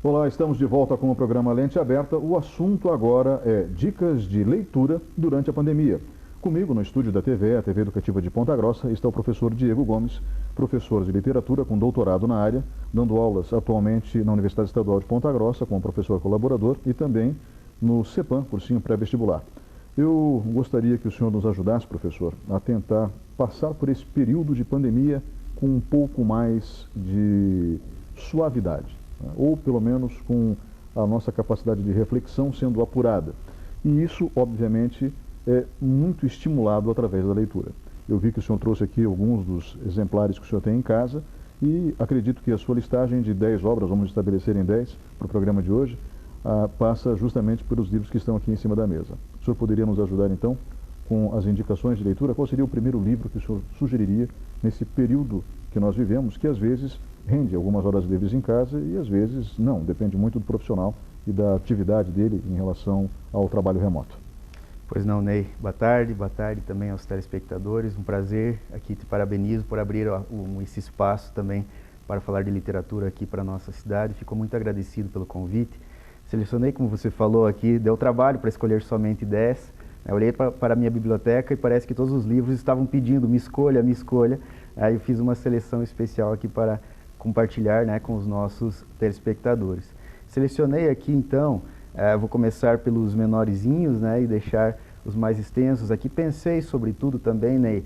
Olá, estamos de volta com o programa Lente Aberta. O assunto agora é dicas de leitura durante a pandemia. Comigo no estúdio da TV, a TV Educativa de Ponta Grossa, está o professor Diego Gomes, professor de literatura com doutorado na área, dando aulas atualmente na Universidade Estadual de Ponta Grossa como professor colaborador e também no CEPAM, cursinho pré-vestibular. Eu gostaria que o senhor nos ajudasse, professor, a tentar passar por esse período de pandemia com um pouco mais de suavidade, ou pelo menos com a nossa capacidade de reflexão sendo apurada. E isso, obviamente, é muito estimulado através da leitura. Eu vi que o senhor trouxe aqui alguns dos exemplares que o senhor tem em casa e acredito que a sua listagem de 10 obras, vamos estabelecer em 10 para o programa de hoje, passa justamente pelos livros que estão aqui em cima da mesa. O senhor poderia nos ajudar, então, com as indicações de leitura? Qual seria o primeiro livro que o senhor sugeriria nesse período que nós vivemos, que às vezes rende algumas horas livres em casa e às vezes não, depende muito do profissional e da atividade dele em relação ao trabalho remoto. Pois não, Ney. Boa tarde também aos telespectadores. Um prazer aqui, te parabenizo por abrir esse espaço também para falar de literatura aqui para a nossa cidade. Fico muito agradecido pelo convite. Selecionei, como você falou aqui, deu trabalho para escolher somente 10. Eu olhei para a minha biblioteca e parece que todos os livros estavam pedindo, me escolha, me escolha. Aí eu fiz uma seleção especial aqui para compartilhar, né, com os nossos telespectadores. Selecionei aqui então, vou começar pelos menorzinhos, né, e deixar os mais extensos aqui. Pensei sobretudo também, Ney,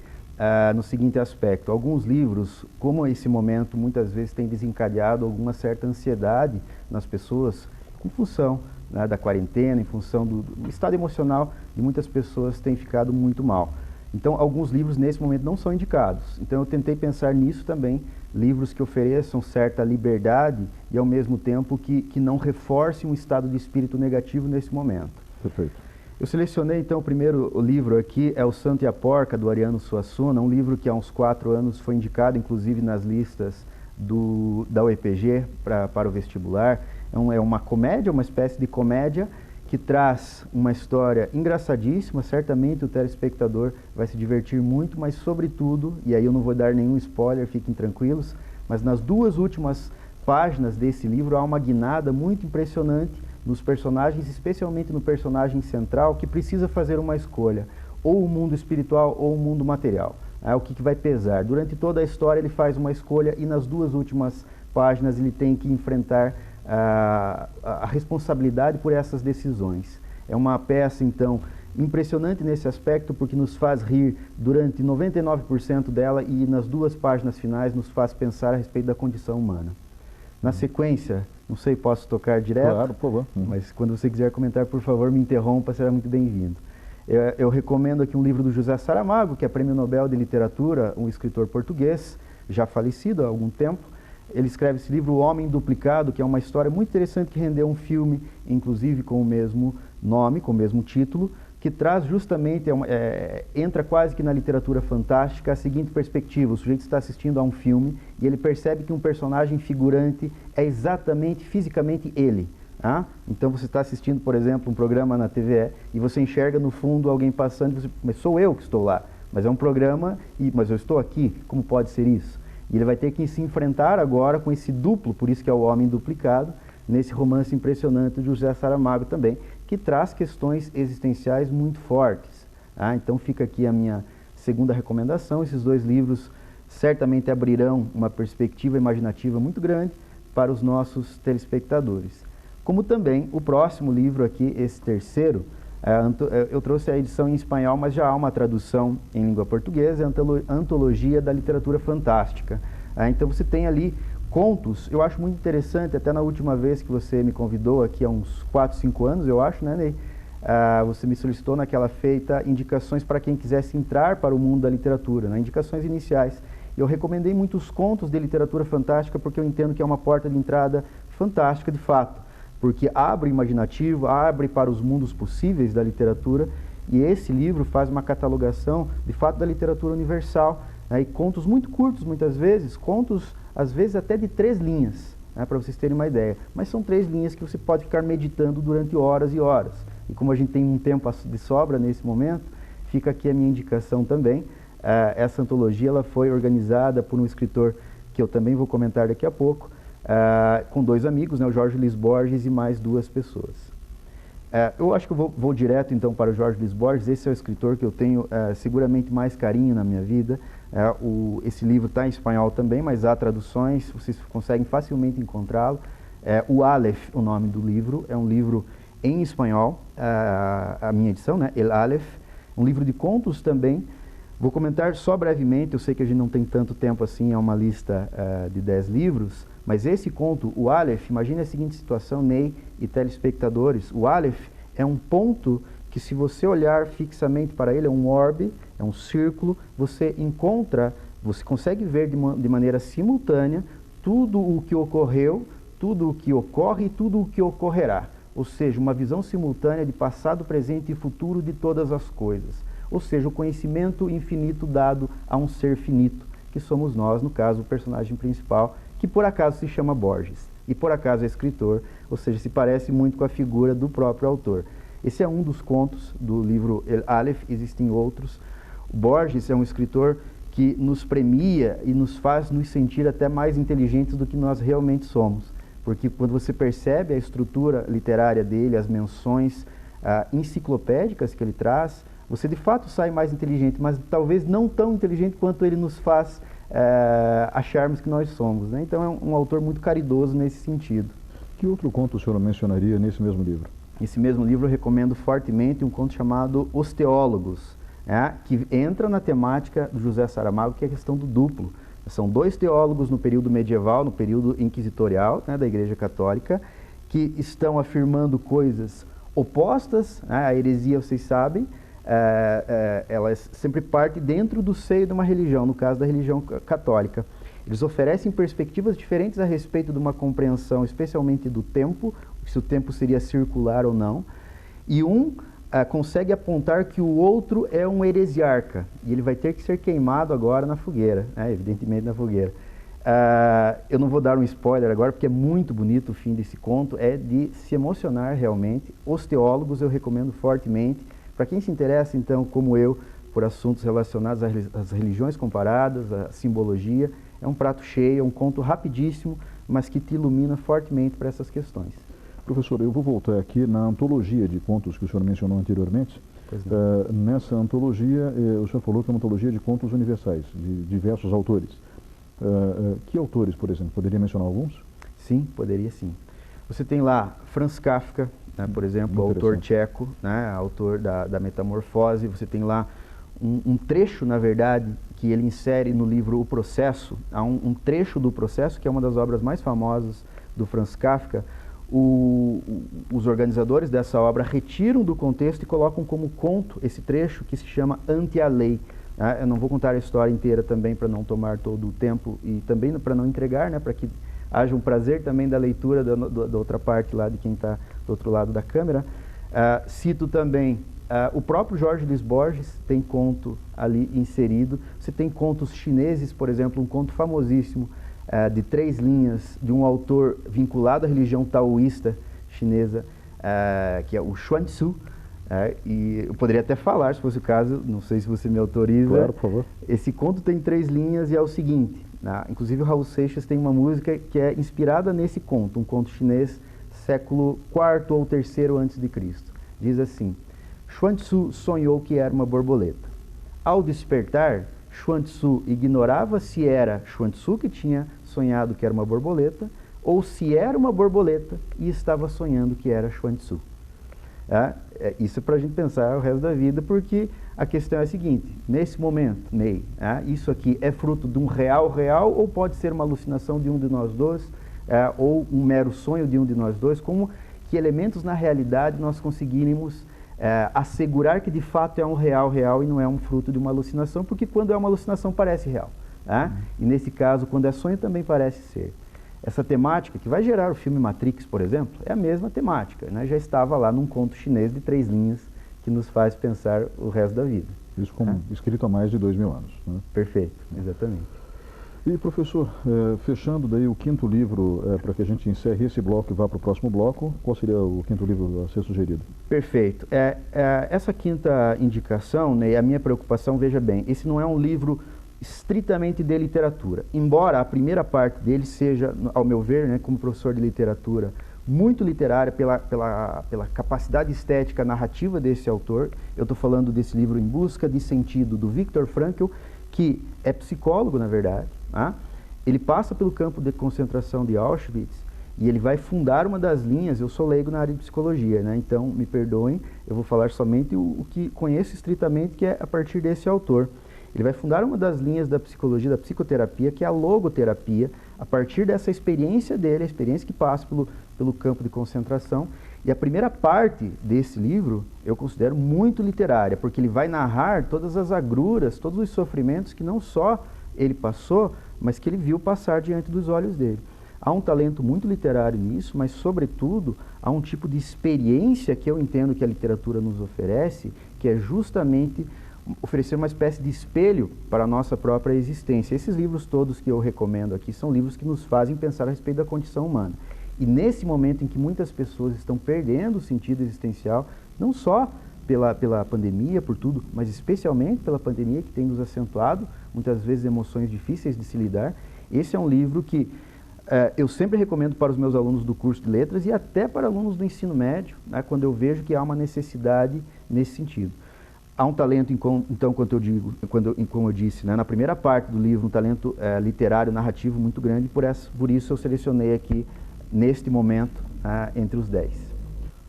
no seguinte aspecto: alguns livros, como esse momento muitas vezes tem desencadeado alguma certa ansiedade nas pessoas, em função, né, da quarentena, em função do estado emocional de muitas pessoas, tem ficado muito mal. Então, alguns livros nesse momento não são indicados. Então, eu tentei pensar nisso também, livros que ofereçam certa liberdade e, ao mesmo tempo, que não reforcem um estado de espírito negativo nesse momento. Perfeito. Eu selecionei, então, o primeiro livro aqui, é O Santo e a Porca, do Ariano Suassuna, um livro que há uns 4 anos foi indicado, inclusive, nas listas da UEPG para o vestibular. É uma comédia, uma espécie de comédia, que traz uma história engraçadíssima. Certamente o telespectador vai se divertir muito, mas sobretudo, e aí eu não vou dar nenhum spoiler, fiquem tranquilos, mas nas 2 últimas páginas desse livro há uma guinada muito impressionante nos personagens, especialmente no personagem central, que precisa fazer uma escolha, ou o mundo espiritual ou o mundo material. O que vai pesar? Durante toda a história ele faz uma escolha e nas 2 últimas páginas ele tem que enfrentar a responsabilidade por essas decisões. É uma peça, então, impressionante nesse aspecto, porque nos faz rir durante 99% dela e nas 2 páginas finais nos faz pensar a respeito da condição humana. Na sequência, não sei, posso tocar direto? Claro, por favor. Mas quando você quiser comentar, por favor, me interrompa, será muito bem-vindo. Eu recomendo aqui um livro do José Saramago, que é Prêmio Nobel de Literatura, um escritor português, já falecido há algum tempo. Ele escreve esse livro, O Homem Duplicado, que é uma história muito interessante que rendeu um filme, inclusive com o mesmo nome, com o mesmo título, que traz justamente, entra quase que na literatura fantástica, a seguinte perspectiva: o sujeito está assistindo a um filme e ele percebe que um personagem figurante é exatamente, fisicamente ele. Então você está assistindo, por exemplo, um programa na TVE e você enxerga no fundo alguém passando e você, mas sou eu que estou lá, mas é um programa, mas eu estou aqui, como pode ser isso? E ele vai ter que se enfrentar agora com esse duplo, por isso que é O Homem Duplicado, nesse romance impressionante de José Saramago também, que traz questões existenciais muito fortes. Então fica aqui a minha segunda recomendação. Esses 2 livros certamente abrirão uma perspectiva imaginativa muito grande para os nossos telespectadores. Como também o próximo livro aqui, esse terceiro, eu trouxe a edição em espanhol, mas já há uma tradução em língua portuguesa, é a Antologia da Literatura Fantástica. Então você tem ali contos, eu acho muito interessante, até na última vez que você me convidou, aqui há uns 4, 5 anos, eu acho, né, Ney? Você me solicitou naquela feita indicações para quem quisesse entrar para o mundo da literatura, né? Indicações iniciais. Eu recomendei muitos contos de literatura fantástica porque eu entendo que é uma porta de entrada fantástica, de fato, porque abre o imaginativo, abre para os mundos possíveis da literatura, e esse livro faz uma catalogação, de fato, da literatura universal, né, e contos muito curtos, muitas vezes, contos, às vezes, até de 3 linhas, né, para vocês terem uma ideia, mas são 3 linhas que você pode ficar meditando durante horas e horas, e como a gente tem um tempo de sobra nesse momento, fica aqui a minha indicação também. Essa antologia ela foi organizada por um escritor que eu também vou comentar daqui a pouco, com 2 amigos, né, o Jorge Luiz Borges e mais 2 pessoas. Eu acho que eu vou direto então para o Jorge Luiz Borges. Esse é o escritor que eu tenho seguramente mais carinho na minha vida. Esse livro está em espanhol também, mas há traduções, vocês conseguem facilmente encontrá-lo. O Aleph, o nome do livro, é um livro em espanhol, a minha edição, né? El Aleph, um livro de contos também. Vou comentar só brevemente, eu sei que a gente não tem tanto tempo assim, é uma lista de 10 livros, mas esse conto, o Aleph, imagine a seguinte situação, Ney e telespectadores. O Aleph é um ponto que, se você olhar fixamente para ele, é um orbe, é um círculo, você consegue ver de maneira simultânea tudo o que ocorreu, tudo o que ocorre e tudo o que ocorrerá. Ou seja, uma visão simultânea de passado, presente e futuro de todas as coisas. Ou seja, o conhecimento infinito dado a um ser finito, que somos nós, no caso, o personagem principal, que por acaso se chama Borges, e por acaso é escritor, ou seja, se parece muito com a figura do próprio autor. Esse é um dos contos do livro El Aleph, existem outros. O Borges é um escritor que nos premia e nos faz nos sentir até mais inteligentes do que nós realmente somos, porque quando você percebe a estrutura literária dele, as menções enciclopédicas que ele traz, você de fato sai mais inteligente, mas talvez não tão inteligente quanto ele nos faz acharmos que nós somos, né? Então é um autor muito caridoso nesse sentido. Que outro conto o senhor mencionaria nesse mesmo livro? Nesse mesmo livro eu recomendo fortemente um conto chamado Os Teólogos, que entra na temática do José Saramago, que é a questão do duplo. São 2 teólogos no período medieval, no período inquisitorial, né, da Igreja Católica, que estão afirmando coisas opostas. A heresia, vocês sabem, ela sempre parte dentro do seio de uma religião, no caso da religião católica. Eles oferecem perspectivas diferentes a respeito de uma compreensão, especialmente do tempo, se o tempo seria circular ou não, e consegue apontar que o outro é um heresiarca, e ele vai ter que ser queimado agora na fogueira, evidentemente na fogueira. Eu não vou dar um spoiler agora, porque é muito bonito o fim desse conto, é de se emocionar realmente. Os Teólogos eu recomendo fortemente. Para quem se interessa, então, como eu, por assuntos relacionados às religiões comparadas, à simbologia, é um prato cheio, é um conto rapidíssimo, mas que te ilumina fortemente para essas questões. Professor, eu vou voltar aqui na antologia de contos que o senhor mencionou anteriormente. Nessa antologia, o senhor falou que é uma antologia de contos universais, de diversos autores. Que autores, por exemplo? Poderia mencionar alguns? Sim, poderia sim. Você tem lá Franz Kafka, por exemplo, o autor tcheco, autor da Metamorfose. Você tem lá um trecho, na verdade, que ele insere no livro O Processo. Há um trecho do Processo, que é uma das obras mais famosas do Franz Kafka. Os organizadores dessa obra retiram do contexto e colocam como conto esse trecho que se chama Ante a Lei. Eu não vou contar a história inteira também para não tomar todo o tempo e também para não entregar, para que haja um prazer também da leitura da outra parte lá de quem está do outro lado da câmera. Cito também o próprio Jorge Luiz Borges, tem conto ali inserido. Você tem contos chineses, por exemplo, um conto famosíssimo de 3 linhas de um autor vinculado à religião taoísta chinesa, que é o Xuanzhu. E eu poderia até falar, se fosse o caso, não sei se você me autoriza. Claro, por favor. Esse conto tem 3 linhas e é o seguinte, inclusive o Raul Seixas tem uma música que é inspirada nesse conto, um conto chinês, século IV ou III a.C. Diz assim: Xuanzhu sonhou que era uma borboleta. Ao despertar, Xuanzhu ignorava se era Xuanzhu que tinha sonhado que era uma borboleta ou se era uma borboleta e estava sonhando que era Xuanzhu. Isso é para a gente pensar o resto da vida, porque a questão é a seguinte: nesse momento, Ney, isso aqui é fruto de um real ou pode ser uma alucinação de um de nós dois, ou um mero sonho de um de nós dois? Como que elementos na realidade nós conseguiremos assegurar que de fato é um real e não é um fruto de uma alucinação? Porque quando é uma alucinação parece real, e nesse caso, quando é sonho, também parece ser. Essa temática que vai gerar o filme Matrix, por exemplo, é a mesma temática, já estava lá num conto chinês de 3 linhas que nos faz pensar o resto da vida. Isso como escrito há mais de 2000 anos. Perfeito, exatamente. E, professor, fechando daí o 5º livro, para que a gente encerre esse bloco e vá para o próximo bloco, qual seria o 5º livro a ser sugerido? Perfeito. Essa 5ª indicação, Ney, a minha preocupação, veja bem, esse não é um livro estritamente de literatura. Embora a primeira parte dele seja, ao meu ver, né, como professor de literatura, muito literária pela capacidade estética narrativa desse autor. Eu estou falando desse livro Em Busca de Sentido, do Viktor Frankl, que é psicólogo, na verdade. Tá? Ele passa pelo campo de concentração de Auschwitz e ele vai fundar uma das linhas. Eu sou leigo na área de psicologia, né? Então me perdoem, eu vou falar somente o que conheço estritamente, que é a partir desse autor. Ele vai fundar uma das linhas da psicologia, da psicoterapia, que é a logoterapia, a partir dessa experiência dele, a experiência que passa pelo campo de concentração. E a primeira parte desse livro eu considero muito literária, porque ele vai narrar todas as agruras, todos os sofrimentos que não só ele passou, mas que ele viu passar diante dos olhos dele. Há um talento muito literário nisso, mas, sobretudo, há um tipo de experiência que eu entendo que a literatura nos oferece, que é justamente oferecer uma espécie de espelho para a nossa própria existência. Esses livros todos que eu recomendo aqui são livros que nos fazem pensar a respeito da condição humana. E nesse momento em que muitas pessoas estão perdendo o sentido existencial, não só pela pandemia, por tudo, mas especialmente pela pandemia, que tem nos acentuado muitas vezes emoções difíceis de se lidar, esse é um livro que eu sempre recomendo para os meus alunos do curso de letras e até para alunos do ensino médio, né, quando eu vejo que há uma necessidade nesse sentido. Há um talento, então, como eu disse, né, na primeira parte do livro, um talento literário, narrativo muito grande, por isso eu selecionei aqui, neste momento, entre os 10.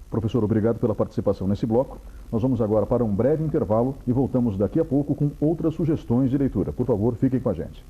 Professor, obrigado pela participação nesse bloco. Nós vamos agora para um breve intervalo e voltamos daqui a pouco com outras sugestões de leitura. Por favor, fiquem com a gente.